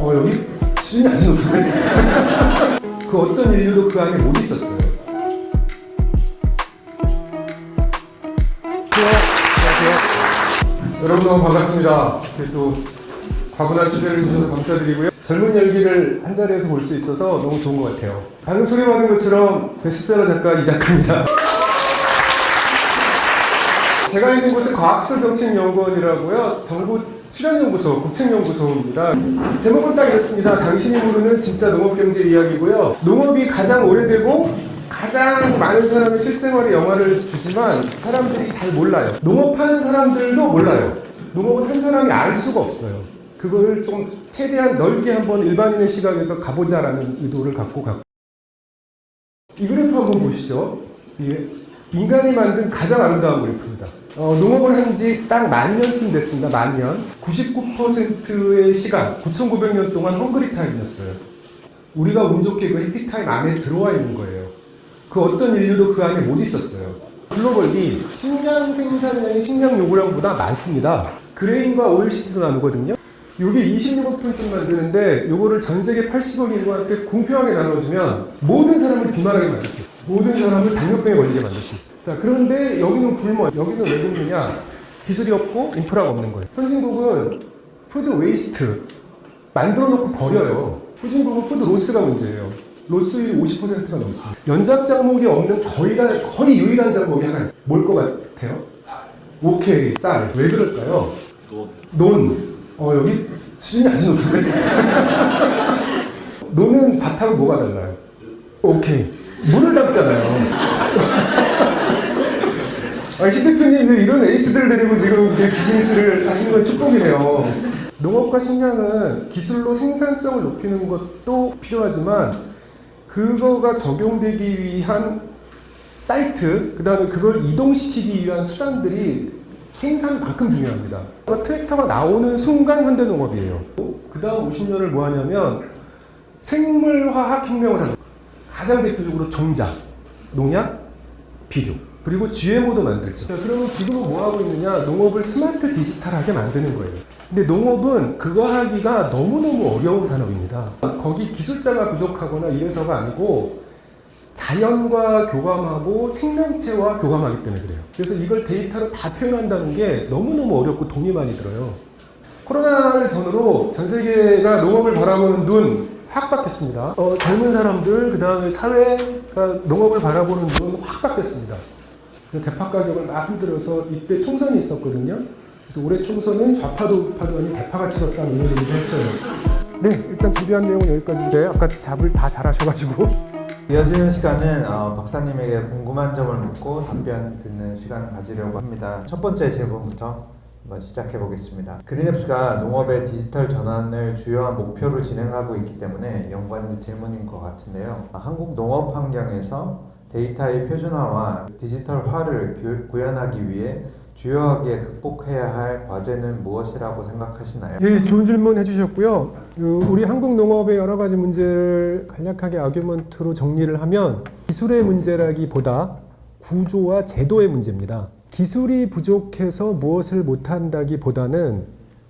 여기 수준이 아주 높은데? 그 어떤 인류도 그 안에 못 있었어요. 안녕하세요. 여러분 너무 반갑습니다. 또 과분한 초대를 해주셔서 감사드리고요. 젊은 열기를 한 자리에서 볼 수 있어서 너무 좋은 것 같아요. 방금 소개받은 것처럼 베스트셀러 작가 이 작가입니다. 제가 있는 곳은 과학기술정책연구원이라고요. 정부 출연연구소, 국책연구소입니다. 제목은 딱 이렇습니다. 당신이 모르는 진짜 농업경제 이야기고요. 농업이 가장 오래되고 가장 많은 사람의 실생활에 영향을 주지만 사람들이 잘 몰라요. 농업하는 사람들도 몰라요. 농업은 한 사람이 알 수가 없어요. 그걸 좀 최대한 넓게 한번 일반인의 시각에서 가보자라는 의도를 갖고 이 그래프 한번 보시죠. 이게 인간이 만든 가장 아름다운 그래프입니다. 농업을 한 지 딱 10,000년쯤 됐습니다. 10,000년. 99%의 시간, 9,900년 동안 헝그리 타임이었어요. 우리가 운 좋게 그 해피 타임 안에 들어와 있는 거예요. 그 어떤 인류도 그 안에 못 있었어요. 글로벌이 식량 생산량이 식량 요구량보다 많습니다. 그레인과 오일시드로 나누거든요. 여기 26억 톤쯤 만드는데 요거를 전 세계 80억 인구한테 공평하게 나눠주면 모든 사람을 비만하게 만들 수 있어요. 모든 사람을 당뇨병에 걸리게 만들 수 있어요. 자, 그런데 여기는 굶어. 여기는 왜 굶느냐? 기술이 없고 인프라가 없는 거예요. 선진국은 푸드 웨이스트 만들어 놓고 버려요. 후진국은 푸드 로스가 문제예요. 로스율이 50%가 넘습니다. 연작 작목이 없는 거의 유일한 작목이 하나 있어요. 뭘 것 같아요? 오케이, 쌀. 왜 그럴까요? 논. 여기 수준이 아주 높은데? 논은 밭하고 뭐가 달라요? 오케이. 물을 담잖아요. 시 대표님 왜 이런 에이스들을 데리고 지금 비즈니스를 하시는 건 축복이네요. 농업과 식량은 기술로 생산성을 높이는 것도 필요하지만 그거가 적용되기 위한 사이트, 그 다음에 그걸 이동시키기 위한 수단들이 생산만큼 중요합니다. 트랙터가 나오는 순간 현대농업이에요. 그 다음 50년을 뭐 하냐면 생물화학 혁명을 하는 거예요. 가장 대표적으로 종자, 농약, 비료, 그리고 GMO도 만들죠. 자, 그러면 지금은 뭐 하고 있느냐? 농업을 스마트 디지털하게 만드는 거예요. 근데 농업은 그거 하기가 너무너무 어려운 산업입니다. 거기 기술자가 부족하거나 이래서가 아니고 자연과 교감하고 생명체와 교감하기 때문에 그래요. 그래서 이걸 데이터로 다 표현한다는 게 너무너무 어렵고 돈이 많이 들어요. 코로나를 전후로 전 세계가 농업을 바라보는 눈 확 바뀌었습니다. 젊은 사람들, 그 다음에 사회가 농업을 바라보는 눈은 확 바뀌었습니다. 대파 가격을 막 흔들어서 이때 총선이 있었거든요. 그래서 올해 총선은 좌파도 우파도 아닌 대파가 찍었다는 이런 얘기도 했어요. 네, 일단 준비한 내용은 여기까지인데요. 아까 잡을 다 잘하셔가지고. 이어지는 시간은 박사님에게 궁금한 점을 묻고 답변 듣는 시간을 가지려고 합니다. 첫 번째 질문부터 한번 시작해 보겠습니다. 그린앱스가 농업의 디지털 전환을 주요한 목표로 진행하고 있기 때문에 연관된 질문인 것 같은데요. 한국 농업 환경에서 데이터의 표준화와 디지털화를 구현하기 위해 주요하게 극복해야 할 과제는 무엇이라고 생각하시나요? 예, 좋은 질문 해주셨고요. 우리 한국 농업의 여러 가지 문제를 간략하게 아규먼트로 정리를 하면 기술의 문제라기보다 구조와 제도의 문제입니다. 기술이 부족해서 무엇을 못한다기보다는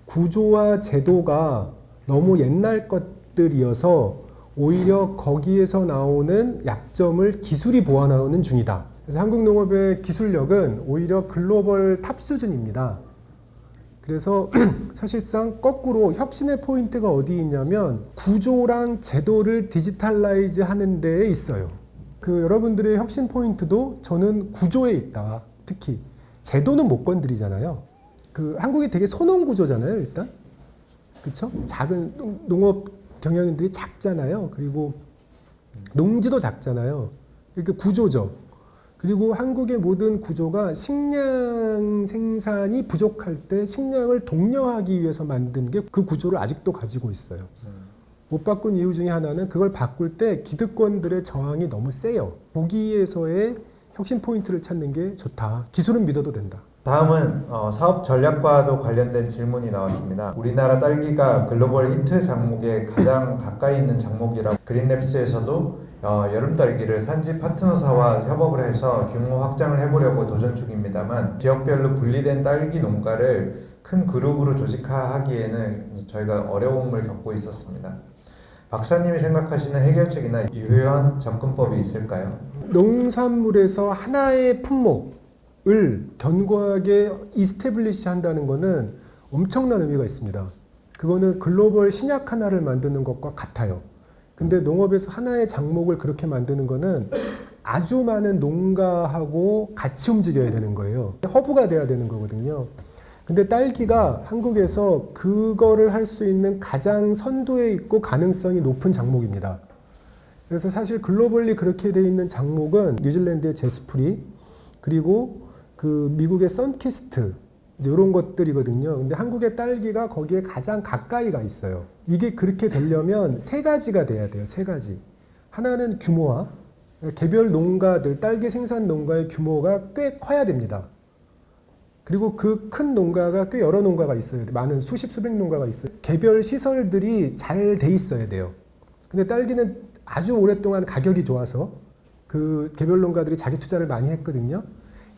구조와 제도가 너무 옛날 것들이어서 오히려 거기에서 나오는 약점을 기술이 보완하는 중이다. 그래서 한국 농업의 기술력은 오히려 글로벌 탑 수준입니다. 그래서 사실상 거꾸로 혁신의 포인트가 어디 있냐면 구조랑 제도를 디지털라이즈 하는 데에 있어요. 여러분들의 혁신 포인트도 저는 구조에 있다. 특히 제도는 못 건드리잖아요. 한국이 되게 소농 구조잖아요, 일단. 그렇죠? 작은 농업 경영인들이 작잖아요. 그리고 농지도 작잖아요. 이렇게 구조죠. 그리고 한국의 모든 구조가 식량 생산이 부족할 때 식량을 독려하기 위해서 만든 게 그 구조를 아직도 가지고 있어요. 못 바꾼 이유 중에 하나는 그걸 바꿀 때 기득권들의 저항이 너무 세요. 거기에서의 혁신 포인트를 찾는 게 좋다. 기술은 믿어도 된다. 다음은 사업 전략과도 관련된 질문이 나왔습니다. 우리나라 딸기가 글로벌 히트 작목에 가장 가까이 있는 작목이라 그린랩스에서도 여름 딸기를 산지 파트너사와 협업을 해서 규모 확장을 해보려고 도전 중입니다만 지역별로 분리된 딸기 농가를 큰 그룹으로 조직화하기에는 저희가 어려움을 겪고 있었습니다. 박사님이 생각하시는 해결책이나 유효한 접근법이 있을까요? 농산물에서 하나의 품목을 견고하게 이스태블리시 한다는 것은 엄청난 의미가 있습니다. 그거는 글로벌 신약 하나를 만드는 것과 같아요. 근데 농업에서 하나의 작목을 그렇게 만드는 거는 아주 많은 농가하고 같이 움직여야 되는 거예요. 허브가 돼야 되는 거거든요. 근데 딸기가 한국에서 그거를 할 수 있는 가장 선두에 있고 가능성이 높은 작목입니다. 그래서 사실 글로벌리 그렇게 돼 있는 작목은 뉴질랜드의 제스프리, 그리고 그 미국의 선키스트, 이런 것들이거든요. 근데 한국의 딸기가 거기에 가장 가까이가 있어요. 이게 그렇게 되려면 세 가지가 돼야 돼요. 세 가지. 하나는 규모화. 개별 농가들, 딸기 생산 농가의 규모가 꽤 커야 됩니다. 그리고 그 큰 농가가 꽤 여러 농가가 있어야 돼요. 많은 수십, 수백 농가가 있어요. 개별 시설들이 잘 돼 있어야 돼요. 근데 딸기는 아주 오랫동안 가격이 좋아서 그 개별 농가들이 자기 투자를 많이 했거든요.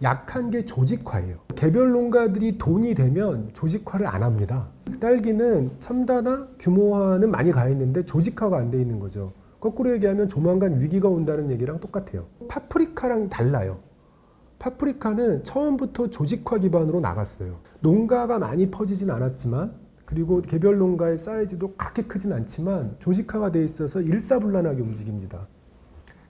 약한 게 조직화예요. 개별 농가들이 돈이 되면 조직화를 안 합니다. 딸기는 첨단화, 규모화는 많이 가 있는데 조직화가 안 돼 있는 거죠. 거꾸로 얘기하면 조만간 위기가 온다는 얘기랑 똑같아요. 파프리카랑 달라요. 파프리카는 처음부터 조직화 기반으로 나갔어요. 농가가 많이 퍼지진 않았지만, 그리고 개별 농가의 사이즈도 그렇게 크진 않지만 조직화가 돼 있어서 일사불란하게 움직입니다.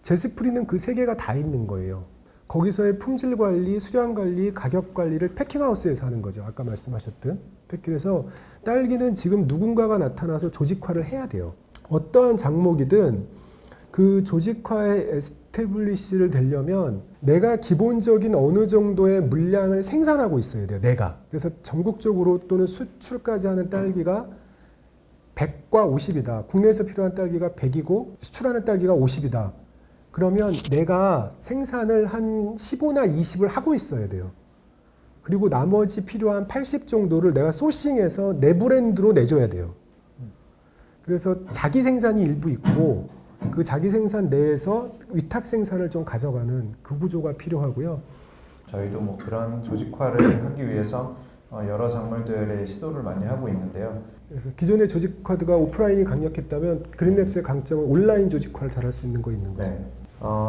제스프리는 그 세 개가 다 있는 거예요. 거기서의 품질 관리, 수량 관리, 가격 관리를 패킹하우스에서 하는 거죠. 아까 말씀하셨던. 그래서 딸기는 지금 누군가가 나타나서 조직화를 해야 돼요. 어떠한 작목이든 그 조직화의 에스태블리시를 되려면 내가 기본적인 어느 정도의 물량을 생산하고 있어야 돼요. 내가. 그래서 전국적으로 또는 수출까지 하는 딸기가 100과 50이다. 국내에서 필요한 딸기가 100이고 수출하는 딸기가 50이다. 그러면 내가 생산을 한 15나 20을 하고 있어야 돼요. 그리고 나머지 필요한 80 정도를 내가 소싱해서 내 브랜드로 내줘야 돼요. 그래서 자기 생산이 일부 있고 그 자기 생산 내에서 위탁 생산을 좀 가져가는 그 구조가 필요하고요. 저희도 뭐 그런 조직화를 하기 위해서 여러 작물들의 시도를 많이 하고 있는데요. 그래서 기존의 조직화가 오프라인이 강력했다면 그린랩스의 강점은 온라인 조직화를 잘할 수 있는 거 있는 거죠. 네.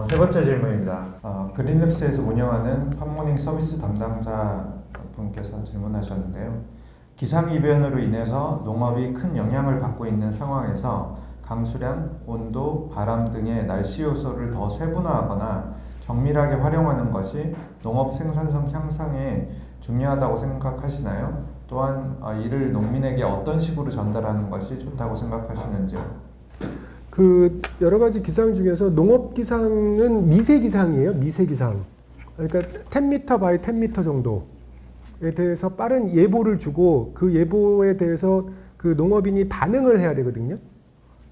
세 번째 질문입니다. 그린랩스에서 운영하는 팜모닝 서비스 담당자 분께서 질문하셨는데요. 기상이변으로 인해서 농업이 큰 영향을 받고 있는 상황에서 강수량, 온도, 바람 등의 날씨 요소를 더 세분화하거나 정밀하게 활용하는 것이 농업 생산성 향상에 중요하다고 생각하시나요? 또한 이를 농민에게 어떤 식으로 전달하는 것이 좋다고 생각하시는지요? 그 여러 가지 기상 중에서 농업 기상은 미세 기상이에요. 미세 기상. 그러니까 10m by 10m 정도에 대해서 빠른 예보를 주고 그 예보에 대해서 그 농업인이 반응을 해야 되거든요.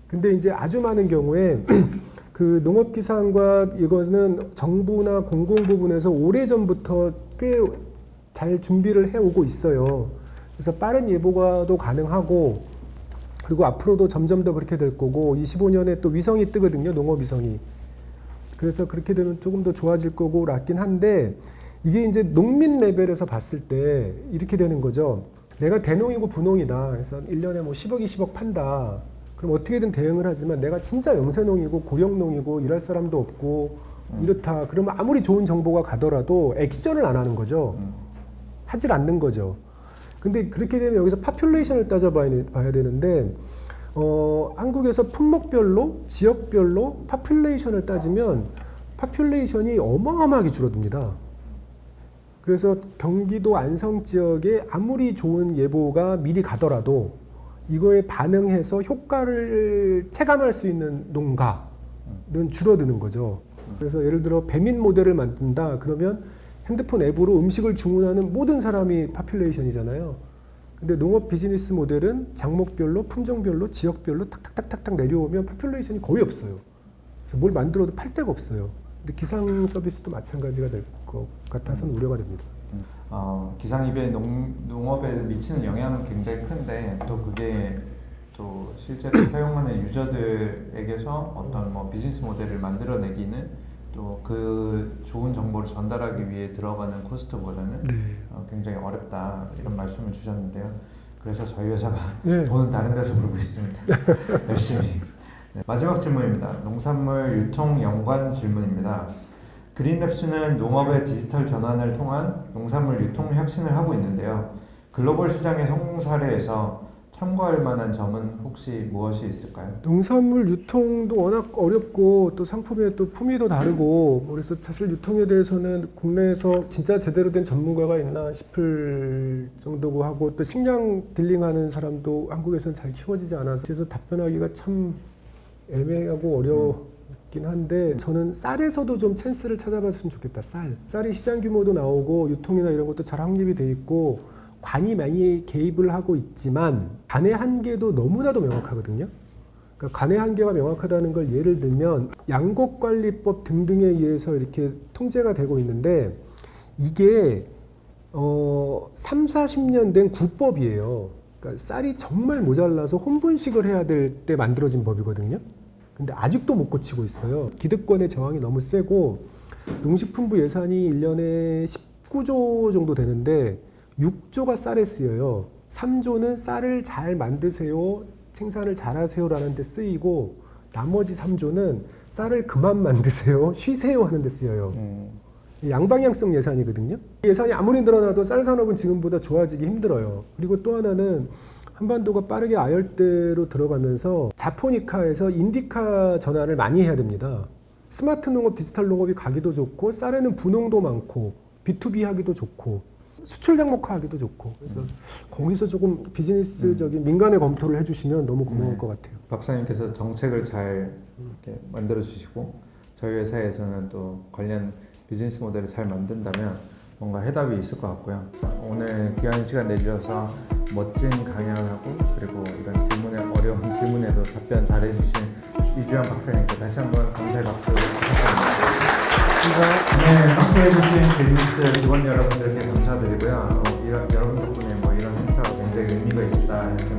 근데 이제 아주 많은 경우에 그 농업 기상과 이거는 정부나 공공 부분에서 오래전부터 꽤 잘 준비를 해오고 있어요. 그래서 빠른 예보가도 가능하고, 그리고 앞으로도 점점 더 그렇게 될 거고, 25년에 또 위성이 뜨거든요. 농업 위성이. 그래서 그렇게 되면 조금 더 좋아질 거고 같긴 한데, 이게 이제 농민 레벨에서 봤을 때 이렇게 되는 거죠. 내가 대농이고 분농이다. 그래서 1년에 뭐 10억, 20억 판다. 그럼 어떻게든 대응을 하지만 내가 진짜 영세농이고 고령농이고 일할 사람도 없고 이렇다. 그러면 아무리 좋은 정보가 가더라도 액션을 안 하는 거죠. 하질 않는 거죠. 근데 그렇게 되면 여기서 파퓰레이션을 따져봐야 되는데, 한국에서 품목별로, 지역별로 파퓰레이션을 따지면 파퓰레이션이 어마어마하게 줄어듭니다. 그래서 경기도 안성 지역에 아무리 좋은 예보가 미리 가더라도 이거에 반응해서 효과를 체감할 수 있는 농가는 줄어드는 거죠. 그래서 예를 들어 배민 모델을 만든다 그러면 핸드폰 앱으로 음식을 주문하는 모든 사람이 파퓰레이션이잖아요. 근데 농업 비즈니스 모델은 작목별로, 품종별로, 지역별로 탁탁탁탁 내려오면 파퓰레이션이 거의 없어요. 그래서 뭘 만들어도 팔 데가 없어요. 근데 기상 서비스도 마찬가지가 될 것 같아서는 우려가 됩니다. 기상이변이 농업에 미치는 영향은 굉장히 큰데 또 그게 또 실제로 사용하는 유저들에게서 어떤 뭐 비즈니스 모델을 만들어내기는 또 그 좋은 정보를 전달하기 위해 들어가는 코스트보다는 네. 굉장히 어렵다 이런 말씀을 주셨는데요. 그래서 저희 회사가 네. 돈은 다른 데서 벌고 있습니다. 열심히. 네, 마지막 질문입니다. 농산물 유통 연관 질문입니다. 그린랩스는 농업의 디지털 전환을 통한 농산물 유통 혁신을 하고 있는데요. 글로벌 시장의 성공 사례에서 참고할 만한 점은 혹시 무엇이 있을까요? 농산물 유통도 워낙 어렵고 또 상품의 또 품위도 다르고 그래서 사실 유통에 대해서는 국내에서 진짜 제대로 된 전문가가 있나 싶을 정도고 하고 또 식량 딜링하는 사람도 한국에서는 잘 키워지지 않아서 그래서 답변하기가 참 애매하고 어렵긴 한데 저는 쌀에서도 좀 찬스를 찾아봤으면 좋겠다. 쌀이 시장 규모도 나오고 유통이나 이런 것도 잘 확립이 돼 있고 관이 많이 개입을 하고 있지만 관의 한계도 너무나도 명확하거든요. 그러니까 관의 한계가 명확하다는 걸 예를 들면 양곡관리법 등등에 의해서 이렇게 통제가 되고 있는데 이게 3, 40년 된 구법이에요. 그러니까 쌀이 정말 모자라서 혼분식을 해야 될 때 만들어진 법이거든요. 근데 아직도 못 고치고 있어요. 기득권의 저항이 너무 세고 농식품부 예산이 1년에 19조 정도 되는데 6조가 쌀에 쓰여요. 3조는 쌀을 잘 만드세요, 생산을 잘 하세요라는 데 쓰이고 나머지 3조는 쌀을 그만 만드세요, 쉬세요 하는 데 쓰여요. 양방향성 예산이거든요. 예산이 아무리 늘어나도 쌀 산업은 지금보다 좋아지기 힘들어요. 그리고 또 하나는 한반도가 빠르게 아열대로 들어가면서 자포니카에서 인디카 전환을 많이 해야 됩니다. 스마트 농업, 디지털 농업이 가기도 좋고 쌀에는 분홍도 많고 B2B 하기도 좋고 수출 장목화하기도 좋고 그래서 거기서 조금 비즈니스적인 민간의 검토를 해주시면 너무 고마울 것 같아요. 박사님께서 정책을 잘 이렇게 만들어 주시고 저희 회사에서는 또 관련 비즈니스 모델을 잘 만든다면 뭔가 해답이 있을 것 같고요. 오늘 귀한 시간 내주셔서 멋진 강연하고 그리고 이런 질문에 어려운 질문에도 답변 잘해주신 이주영 박사님께 다시 한번 감사의 박수 부탁드립니다. 네, 함께해주신 그린랩스 직원 여러분들께 감사드리고요. 여러분 덕분에 이런 행사가 굉장히 의미가 있었다 이렇게